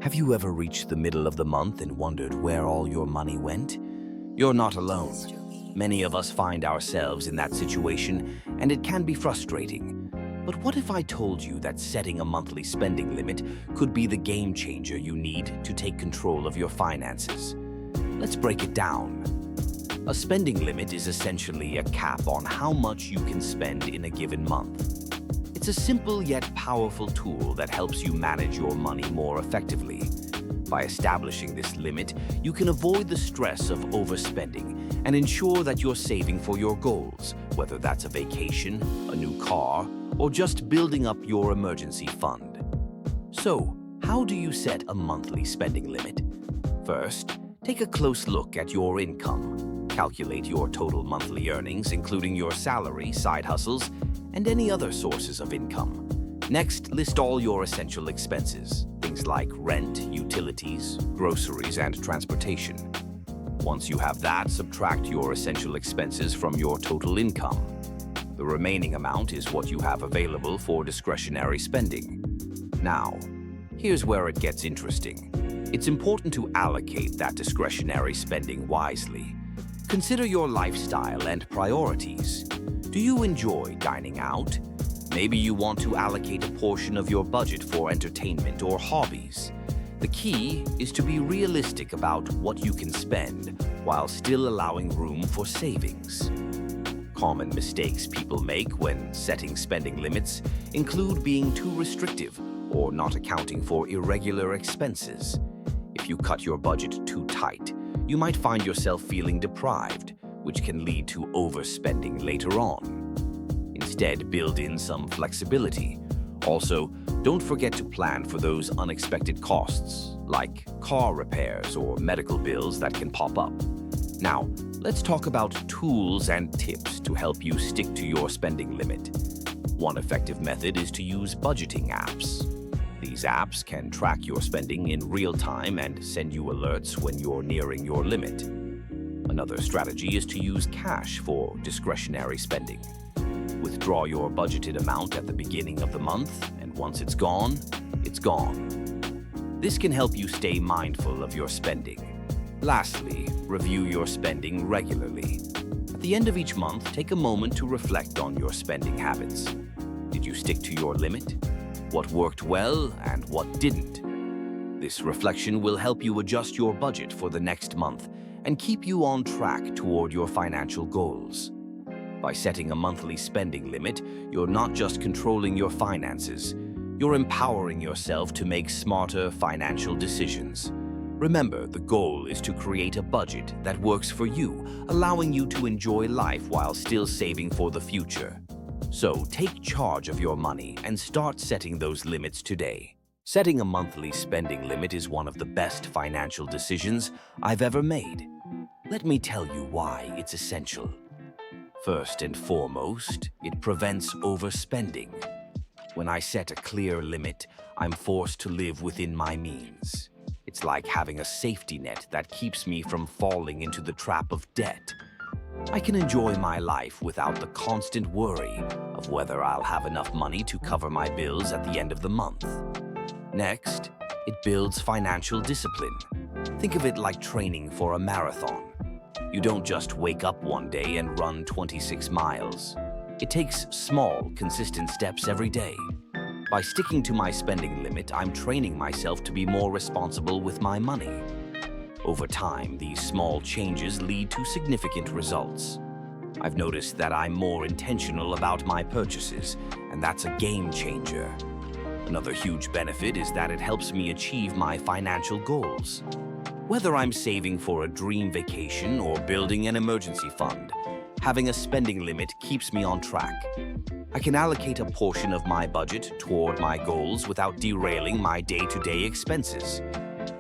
Have you ever reached the middle of the month and wondered where all your money went? You're not alone. Many of us find ourselves in that situation, and it can be frustrating. But what if I told you that setting a monthly spending limit could be the game changer you need to take control of your finances? Let's break it down. A spending limit is essentially a cap on how much you can spend in a given month. It's a simple yet powerful tool that helps you manage your money more effectively. By establishing this limit, you can avoid the stress of overspending and ensure that you're saving for your goals, whether that's a vacation, a new car, or just building up your emergency fund. So, how do you set a monthly spending limit? First, take a close look at your income. Calculate your total monthly earnings, including your salary, side hustles, and any other sources of income. Next, list all your essential expenses, things like rent, utilities, groceries, and transportation. Once you have that, subtract your essential expenses from your total income. The remaining amount is what you have available for discretionary spending. Now, here's where it gets interesting. It's important to allocate that discretionary spending wisely. Consider your lifestyle and priorities. Do you enjoy dining out? Maybe you want to allocate a portion of your budget for entertainment or hobbies. The key is to be realistic about what you can spend while still allowing room for savings. Common mistakes people make when setting spending limits include being too restrictive or not accounting for irregular expenses. If you cut your budget too tight, you might find yourself feeling deprived, which can lead to overspending later on. Instead, build in some flexibility. Also, don't forget to plan for those unexpected costs, like car repairs or medical bills that can pop up. Now, let's talk about tools and tips to help you stick to your spending limit. One effective method is to use budgeting apps. These apps can track your spending in real time and send you alerts when you're nearing your limit. Another strategy is to use cash for discretionary spending. Withdraw your budgeted amount at the beginning of the month, and once it's gone, it's gone. This can help you stay mindful of your spending. Lastly, review your spending regularly. At the end of each month, take a moment to reflect on your spending habits. Did you stick to your limit? What worked well and what didn't? This reflection will help you adjust your budget for the next month and keep you on track toward your financial goals. By setting a monthly spending limit, you're not just controlling your finances, you're empowering yourself to make smarter financial decisions. Remember, the goal is to create a budget that works for you, allowing you to enjoy life while still saving for the future. So take charge of your money and start setting those limits today. Setting a monthly spending limit is one of the best financial decisions I've ever made. Let me tell you why it's essential. First and foremost, it prevents overspending. When I set a clear limit, I'm forced to live within my means. It's like having a safety net that keeps me from falling into the trap of debt. I can enjoy my life without the constant worry of whether I'll have enough money to cover my bills at the end of the month. Next, it builds financial discipline. Think of it like training for a marathon. You don't just wake up one day and run 26 miles. It takes small, consistent steps every day. By sticking to my spending limit, I'm training myself to be more responsible with my money. Over time, these small changes lead to significant results. I've noticed that I'm more intentional about my purchases, and that's a game changer. Another huge benefit is that it helps me achieve my financial goals. Whether I'm saving for a dream vacation or building an emergency fund, having a spending limit keeps me on track. I can allocate a portion of my budget toward my goals without derailing my day-to-day expenses.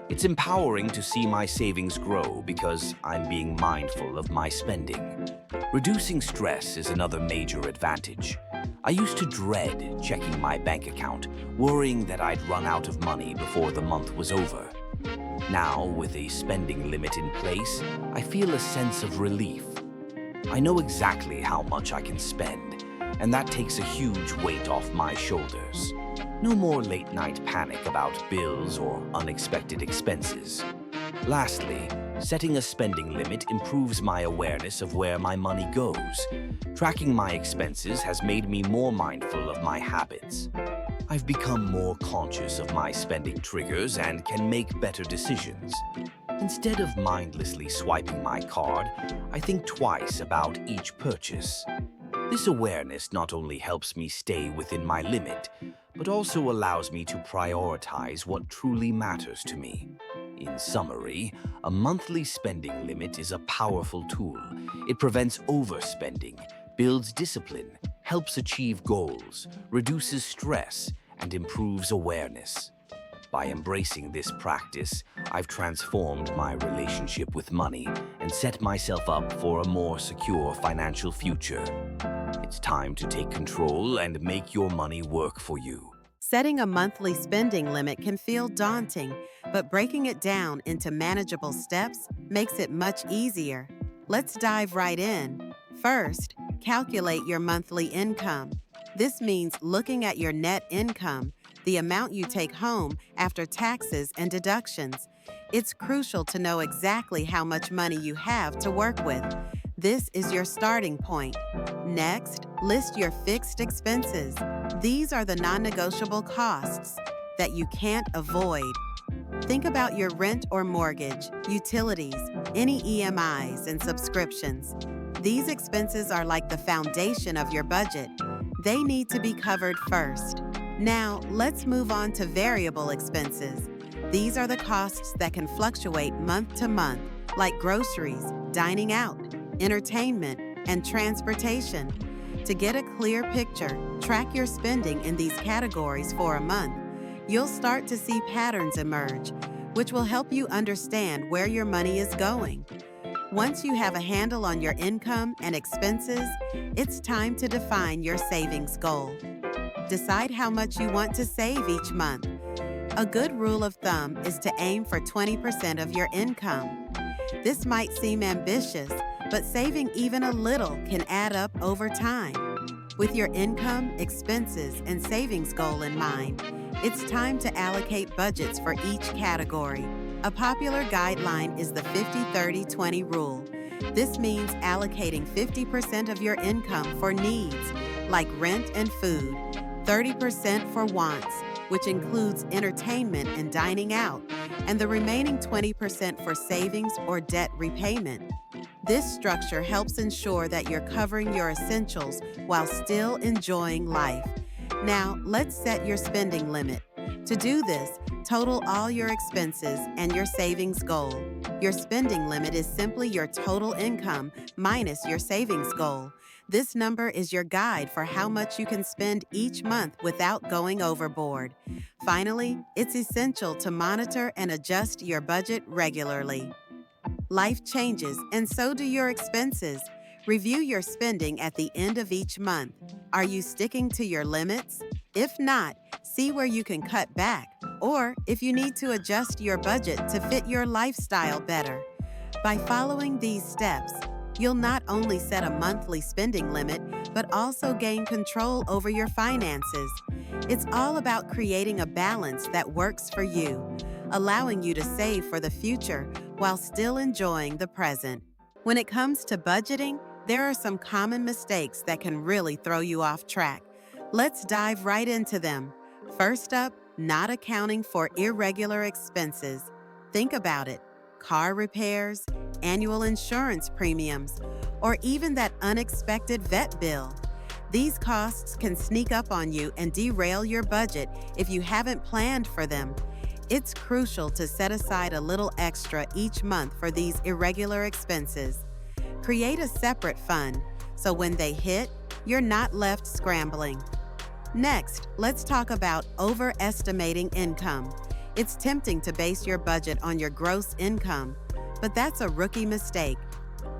It's empowering to see my savings grow because I'm being mindful of my spending. Reducing stress is another major advantage. I used to dread checking my bank account, worrying that I'd run out of money before the month was over. Now, with a spending limit in place, I feel a sense of relief. I know exactly how much I can spend, and that takes a huge weight off my shoulders. No more late-night panic about bills or unexpected expenses. Lastly, setting a spending limit improves my awareness of where my money goes. Tracking my expenses has made me more mindful of my habits. I've become more conscious of my spending triggers and can make better decisions. Instead of mindlessly swiping my card, I think twice about each purchase. This awareness not only helps me stay within my limit, but also allows me to prioritize what truly matters to me. In summary, a monthly spending limit is a powerful tool. It prevents overspending, builds discipline, helps achieve goals, reduces stress, and improves awareness. By embracing this practice, I've transformed my relationship with money and set myself up for a more secure financial future. It's time to take control and make your money work for you. Setting a monthly spending limit can feel daunting, but breaking it down into manageable steps makes it much easier. Let's dive right in. First, calculate your monthly income. This means looking at your net income, the amount you take home after taxes and deductions. It's crucial to know exactly how much money you have to work with. This is your starting point. Next, list your fixed expenses. These are the non-negotiable costs that you can't avoid. Think about your rent or mortgage, utilities, any EMIs and subscriptions. These expenses are like the foundation of your budget. They need to be covered first. Now, let's move on to variable expenses. These are the costs that can fluctuate month to month, like groceries, dining out, entertainment, and transportation. To get a clear picture, track your spending in these categories for a month. You'll start to see patterns emerge, which will help you understand where your money is going. Once you have a handle on your income and expenses, it's time to define your savings goal. Decide how much you want to save each month. A good rule of thumb is to aim for 20% of your income. This might seem ambitious, but saving even a little can add up over time. With your income, expenses, and savings goal in mind, it's time to allocate budgets for each category. A popular guideline is the 50-30-20 rule. This means allocating 50% of your income for needs, like rent and food, 30% for wants, which includes entertainment and dining out, and the remaining 20% for savings or debt repayment. This structure helps ensure that you're covering your essentials while still enjoying life. Now, let's set your spending limit. To do this, total all your expenses and your savings goal. Your spending limit is simply your total income minus your savings goal. This number is your guide for how much you can spend each month without going overboard. Finally, it's essential to monitor and adjust your budget regularly. Life changes, and so do your expenses. Review your spending at the end of each month. Are you sticking to your limits? If not, see where you can cut back, or if you need to adjust your budget to fit your lifestyle better. By following these steps, you'll not only set a monthly spending limit, but also gain control over your finances. It's all about creating a balance that works for you, allowing you to save for the future while still enjoying the present. When it comes to budgeting, there are some common mistakes that can really throw you off track. Let's dive right into them. First up, not accounting for irregular expenses. Think about it. Car repairs, annual insurance premiums, or even that unexpected vet bill. These costs can sneak up on you and derail your budget if you haven't planned for them. It's crucial to set aside a little extra each month for these irregular expenses. Create a separate fund so when they hit, you're not left scrambling. Next, let's talk about overestimating income. It's tempting to base your budget on your gross income, but that's a rookie mistake.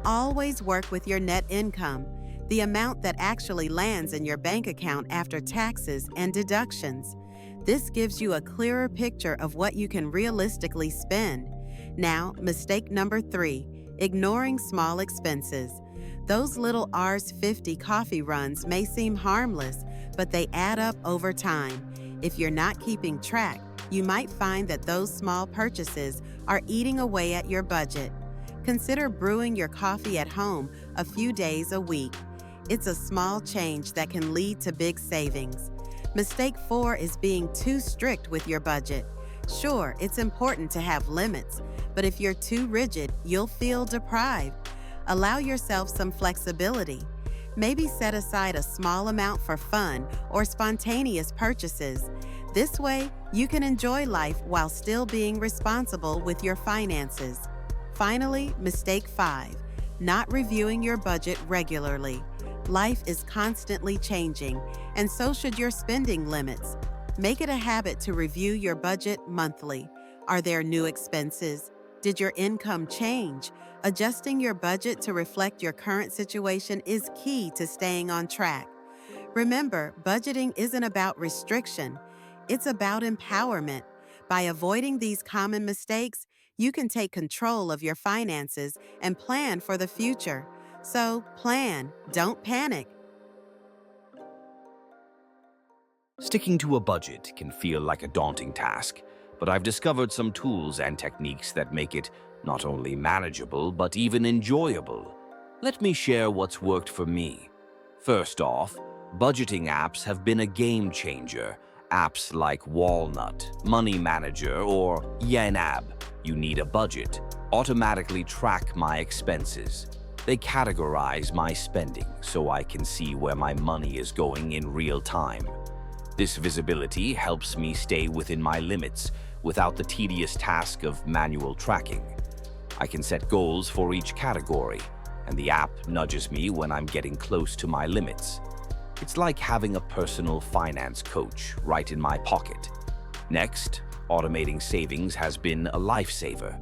Always work with your net income, the amount that actually lands in your bank account after taxes and deductions. This gives you a clearer picture of what you can realistically spend. Now, mistake number 3, ignoring small expenses. Those little Rs 50 coffee runs may seem harmless, but they add up over time. If you're not keeping track, you might find that those small purchases are eating away at your budget. Consider brewing your coffee at home a few days a week. It's a small change that can lead to big savings. Mistake 4 is being too strict with your budget. Sure, it's important to have limits, but if you're too rigid, you'll feel deprived. Allow yourself some flexibility. Maybe set aside a small amount for fun or spontaneous purchases. This way, you can enjoy life while still being responsible with your finances. Finally, mistake 5, not reviewing your budget regularly. Life is constantly changing, and so should your spending limits. Make it a habit to review your budget monthly. Are there new expenses? Did your income change? Adjusting your budget to reflect your current situation is key to staying on track. Remember, budgeting isn't about restriction, it's about empowerment. By avoiding these common mistakes, you can take control of your finances and plan for the future. So, plan, don't panic. Sticking to a budget can feel like a daunting task, but I've discovered some tools and techniques that make it not only manageable, but even enjoyable. Let me share what's worked for me. First off, budgeting apps have been a game changer. Apps like Walnut, Money Manager, or Yenab, You Need a Budget, automatically track my expenses. They categorize my spending so I can see where my money is going in real time. This visibility helps me stay within my limits without the tedious task of manual tracking. I can set goals for each category, and the app nudges me when I'm getting close to my limits. It's like having a personal finance coach right in my pocket. Next, automating savings has been a lifesaver.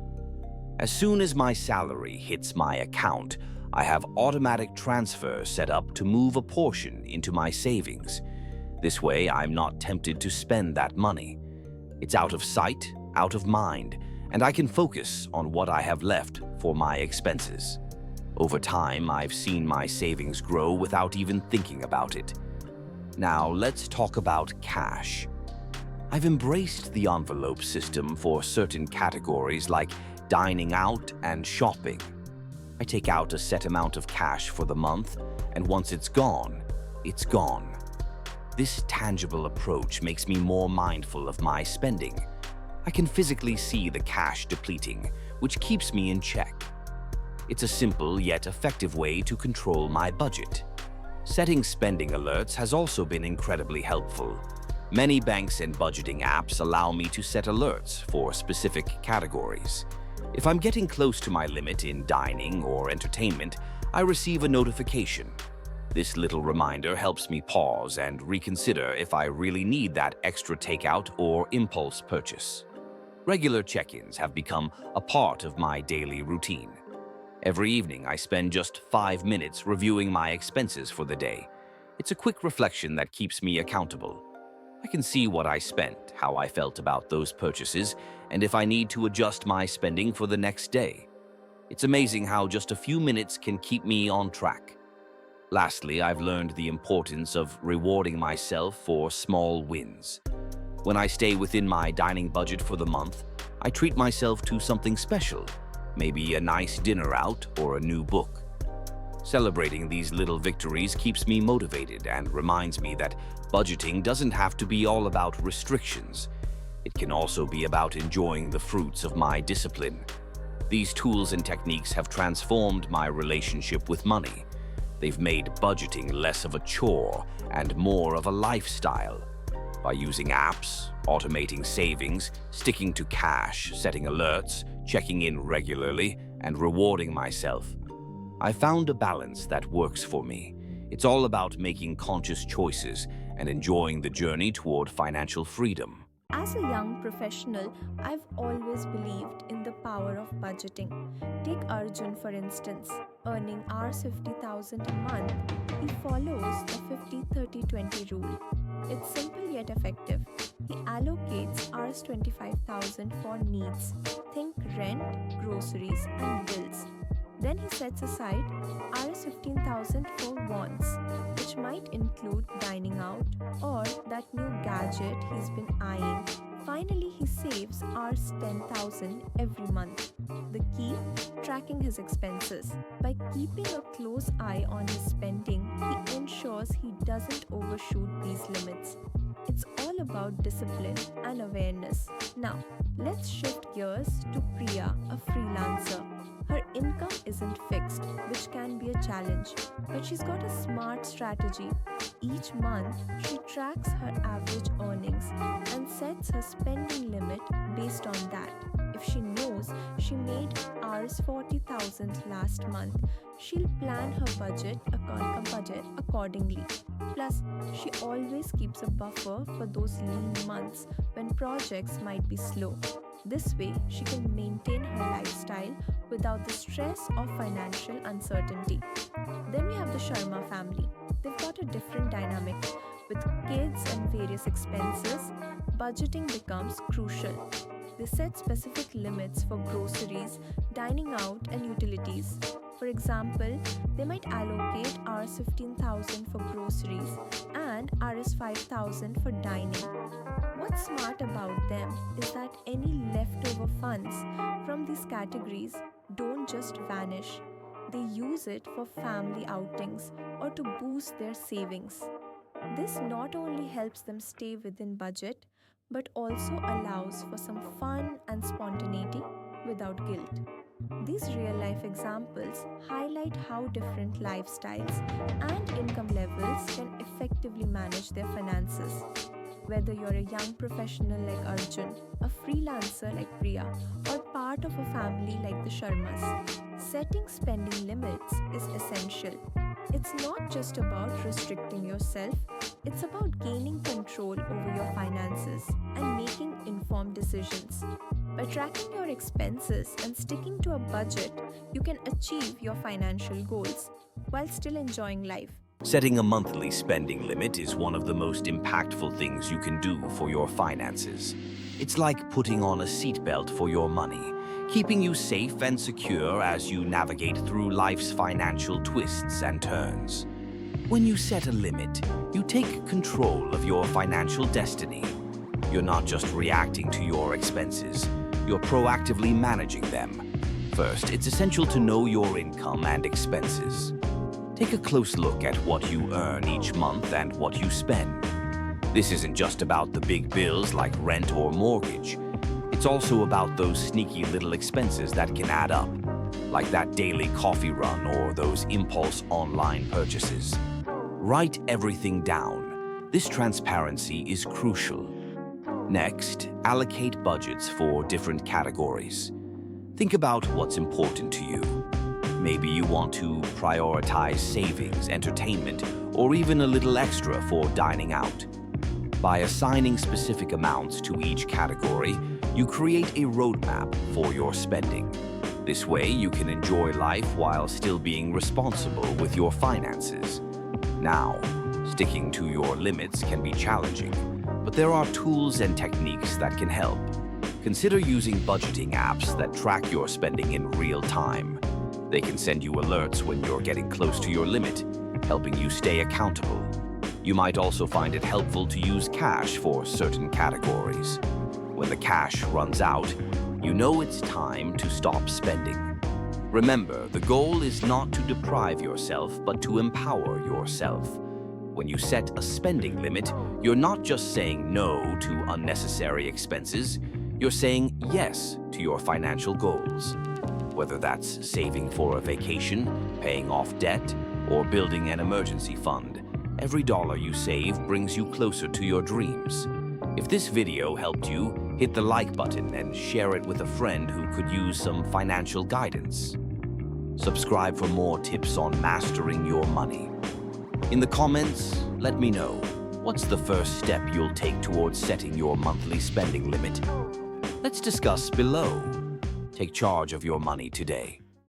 As soon as my salary hits my account, I have automatic transfers set up to move a portion into my savings. This way, I'm not tempted to spend that money. It's out of sight, out of mind, and I can focus on what I have left for my expenses. Over time, I've seen my savings grow without even thinking about it. Now, let's talk about cash. I've embraced the envelope system for certain categories like dining out and shopping. I take out a set amount of cash for the month, and once it's gone, it's gone. This tangible approach makes me more mindful of my spending. I can physically see the cash depleting, which keeps me in check. It's a simple yet effective way to control my budget. Setting spending alerts has also been incredibly helpful. Many banks and budgeting apps allow me to set alerts for specific categories. If I'm getting close to my limit in dining or entertainment, I receive a notification. This little reminder helps me pause and reconsider if I really need that extra takeout or impulse purchase. Regular check-ins have become a part of my daily routine. Every evening, I spend just 5 minutes reviewing my expenses for the day. It's a quick reflection that keeps me accountable. I can see what I spent, how I felt about those purchases, and if I need to adjust my spending for the next day. It's amazing how just a few minutes can keep me on track. Lastly, I've learned the importance of rewarding myself for small wins. When I stay within my dining budget for the month, I treat myself to something special, maybe a nice dinner out or a new book. Celebrating these little victories keeps me motivated and reminds me that budgeting doesn't have to be all about restrictions. It can also be about enjoying the fruits of my discipline. These tools and techniques have transformed my relationship with money. They've made budgeting less of a chore and more of a lifestyle. By using apps, automating savings, sticking to cash, setting alerts, checking in regularly, and rewarding myself, I found a balance that works for me. It's all about making conscious choices and enjoying the journey toward financial freedom. As a young professional, I've always believed in the power of budgeting. Take Arjun for instance, earning Rs 50,000 a month. He follows the 50-30-20 rule. It's simple yet effective. He allocates Rs 25,000 for needs. Think rent, groceries, and bills. Then he sets aside Rs 15,000 for wants, which might include dining out or that new gadget he's been eyeing. Finally, he saves Rs 10,000 every month. The key? Tracking his expenses. By keeping a close eye on his spending, he ensures he doesn't overshoot these limits. It's all about discipline and awareness. Now, let's shift gears to Priya, a freelancer. Her income isn't fixed, which can be a challenge, but she's got a smart strategy. Each month, she tracks her average earnings and sets her spending limit based on that. If she knows she made Rs 40,000 last month, she'll plan her budget accordingly. Plus, she always keeps a buffer for those lean months when projects might be slow. This way, she can maintain her lifestyle without the stress of financial uncertainty. Then we have the Sharma family. They've got a different dynamic. With kids and various expenses, budgeting becomes crucial. They set specific limits for groceries, dining out, and utilities. For example, they might allocate Rs 15,000 for groceries and Rs 5,000 for dining. What's smart about them is that any leftover funds from these categories don't just vanish. They use it for family outings or to boost their savings. This not only helps them stay within budget, but also allows for some fun and spontaneity without guilt. These real-life examples highlight how different lifestyles and income levels can effectively manage their finances. Whether you're a young professional like Arjun, a freelancer like Priya, or part of a family like the Sharmas, setting spending limits is essential. It's not just about restricting yourself, it's about gaining control over your finances and making informed decisions. By tracking your expenses and sticking to a budget, you can achieve your financial goals while still enjoying life. Setting a monthly spending limit is one of the most impactful things you can do for your finances. It's like putting on a seatbelt for your money, keeping you safe and secure as you navigate through life's financial twists and turns. When you set a limit, you take control of your financial destiny. You're not just reacting to your expenses, you're proactively managing them. First, it's essential to know your income and expenses. Take a close look at what you earn each month and what you spend. This isn't just about the big bills like rent or mortgage. It's also about those sneaky little expenses that can add up, like that daily coffee run or those impulse online purchases. Write everything down. This transparency is crucial. Next, allocate budgets for different categories. Think about what's important to you. Maybe you want to prioritize savings, entertainment, or even a little extra for dining out. By assigning specific amounts to each category, you create a roadmap for your spending. This way, you can enjoy life while still being responsible with your finances. Now, sticking to your limits can be challenging, but there are tools and techniques that can help. Consider using budgeting apps that track your spending in real time. They can send you alerts when you're getting close to your limit, helping you stay accountable. You might also find it helpful to use cash for certain categories. When the cash runs out, you know it's time to stop spending. Remember, the goal is not to deprive yourself, but to empower yourself. When you set a spending limit, you're not just saying no to unnecessary expenses, you're saying yes to your financial goals. Whether that's saving for a vacation, paying off debt, or building an emergency fund, every dollar you save brings you closer to your dreams. If this video helped you, hit the like button and share it with a friend who could use some financial guidance. Subscribe for more tips on mastering your money. In the comments, let me know, what's the first step you'll take towards setting your monthly spending limit? Let's discuss below. Take charge of your money today.